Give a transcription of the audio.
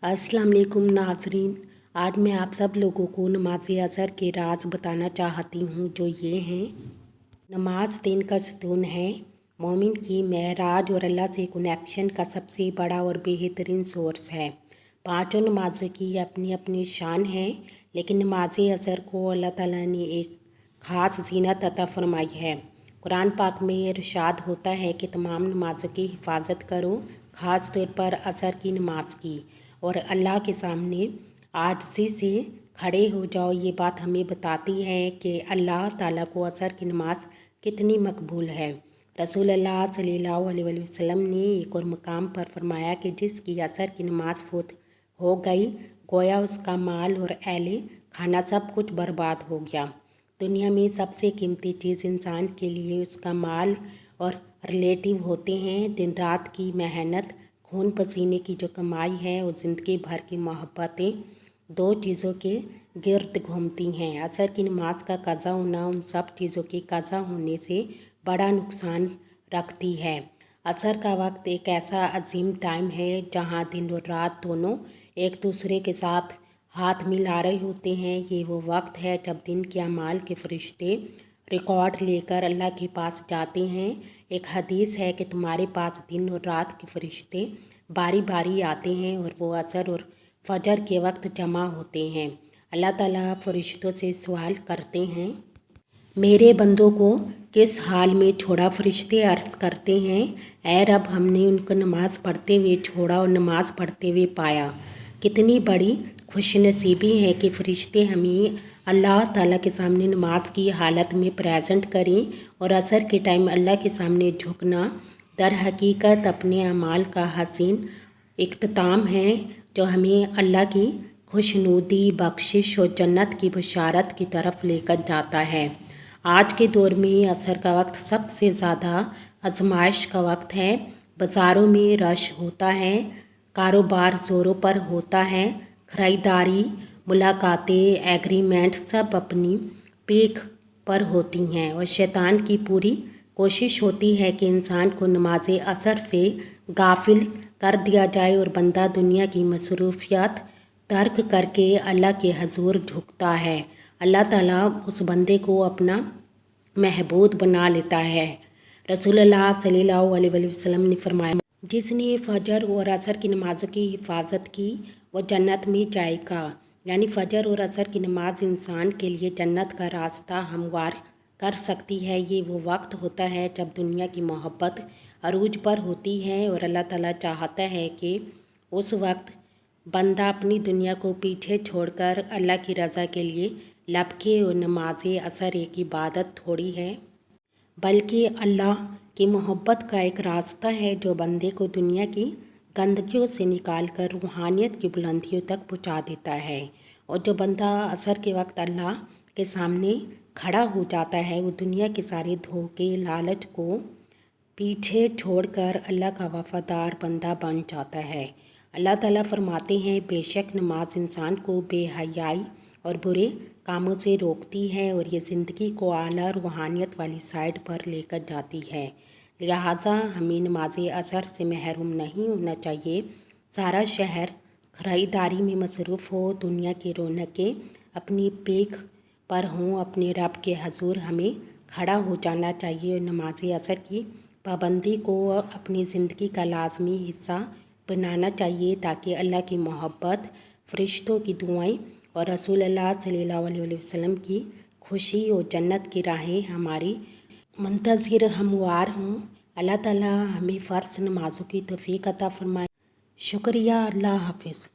अस्सलाम वालेकुम नाज़रीन। आज मैं आप सब लोगों को नमाज असर के राज बताना चाहती हूँ, जो ये हैं। नमाज दिन का सुकून है, मोमिन की महराज और अल्लाह से कनेक्शन का सबसे बड़ा और बेहतरीन सोर्स है। पांचों नमाज़ों की अपनी अपनी शान है, लेकिन नमाज असर को अल्लाह ताला ने एक ख़ास ज़ीनत अता फरमाई है। कुरान पाक में इरशाद होता है कि तमाम नमाज़ों की हिफाजत करो, ख़ास तौर पर असर की नमाज की, और अल्लाह के सामने आजिज़ी से खड़े हो जाओ। ये बात हमें बताती है कि अल्लाह ताला को असर की नमाज कितनी मकबूल है। रसूलुल्लाह सल्लल्लाहु अलैहि वसल्लम ने एक और मकाम पर फरमाया कि जिसकी असर की नमाज फौत हो गई, गोया उसका माल और अहले खाना सब कुछ बर्बाद हो गया। दुनिया में सबसे कीमती चीज़ इंसान के लिए उसका माल और रिलेटिव होते हैं। दिन रात की मेहनत, खून पसीने की जो कमाई है और ज़िंदगी भर की मोहब्बतें दो चीज़ों के गिर्द घूमती हैं। असर की नमाज का कज़ा होना उन सब चीज़ों के कज़ा होने से बड़ा नुकसान रखती है। असर का वक्त एक ऐसा अजीम टाइम है जहां दिन और रात दोनों एक दूसरे के साथ हाथ मिला रहे होते हैं। ये वो वक्त है जब दिन के अमाल के फरिश्ते रिकॉर्ड लेकर अल्लाह के पास जाते हैं। एक हदीस है कि तुम्हारे पास दिन और रात के फरिश्ते बारी बारी आते हैं और वो असर और फजर के वक्त जमा होते हैं। अल्लाह ताला फरिश्तों से सवाल करते हैं, मेरे बंदों को किस हाल में छोड़ा? फरिश्ते अर्ज़ करते हैं, ऐ रब, हमने उनको नमाज़ पढ़ते हुए छोड़ा और नमाज़ पढ़ते हुए पाया। कितनी बड़ी खुशनसीबी है कि फरिश्ते हमें अल्लाह ताला के सामने नमाज की हालत में प्रेजेंट करें। और असर के टाइम अल्लाह के सामने झुकना दर हकीकत अपने अमाल का हसीन इख्तिताम है, जो हमें अल्लाह की खुशनुदी, बख्शिश और जन्नत की बशारत की तरफ लेकर जाता है। आज के दौर में असर का वक्त सबसे ज़्यादा आजमाइश का वक्त है। बाज़ारों में रश होता है, कारोबार ज़ोरों पर होता है, ख़रीदारी, मुलाकातें, एग्रीमेंट सब अपनी पीक पर होती हैं, और शैतान की पूरी कोशिश होती है कि इंसान को नमाज असर से गाफिल कर दिया जाए और बंदा दुनिया की मसरूफियत तर्क करके अल्लाह के हजूर झुकता है। अल्लाह ताला उस बंदे को अपना महबूद बना लेता है। रसूलुल्लाह सल्लल्लाहु अलैहि वसल्लम ने फरमाया, जिसने फजर और असर की नमाज़ों की हिफाजत की वो जन्नत में जाएगा। यानी फ़जर और असर की नमाज इंसान के लिए जन्नत का रास्ता हमवार कर सकती है। ये वो वक्त होता है जब दुनिया की मोहब्बत अरूज पर होती है और अल्लाह ताला चाहता है कि उस वक्त बंदा अपनी दुनिया को पीछे छोड़कर अल्लाह की रज़ा के लिए लपके। और नमाज असर एक इबादत थोड़ी है, बल्कि अल्लाह की मोहब्बत का एक रास्ता है जो बंदे को दुनिया की गंदगियों से निकाल कर रूहानियत की बुलंदियों तक पहुंचा देता है। और जो बंदा असर के वक्त अल्लाह के सामने खड़ा हो जाता है, वो दुनिया के सारे धोखे, लालच को पीछे छोड़कर अल्लाह का वफादार बंदा बन जाता है। अल्लाह ताला फरमाते हैं, बेशक नमाज इंसान को बेहयाई और बुरे कामों से रोकती है और ये ज़िंदगी को आला रूहानियत वाली साइड पर लेकर जाती है। लिहाजा हमें नमाज असर से महरूम नहीं होना चाहिए। सारा शहर खरीदारी में मसरूफ़ हो, दुनिया की रौनकें अपनी पीक पर हों, अपने रब के हजूर हमें खड़ा हो जाना चाहिए और नमाज असर की पाबंदी को अपनी ज़िंदगी का लाजमी हिस्सा बनाना चाहिए, ताकि अल्लाह की मोहब्बत, फ़रिश्तों की दुआएं और रसूलुल्लाह सल्लल्लाहु अलैहि वसल्लम की खुशी और जन्नत की राहें हमारी मुंतज़िर हमवार हों। अल्लाह ताला हमें फ़र्ज़ नमाज़ों की तौफ़ीक़ अता फ़रमाए। शुक्रिया। अल्लाह हाफ़िज़।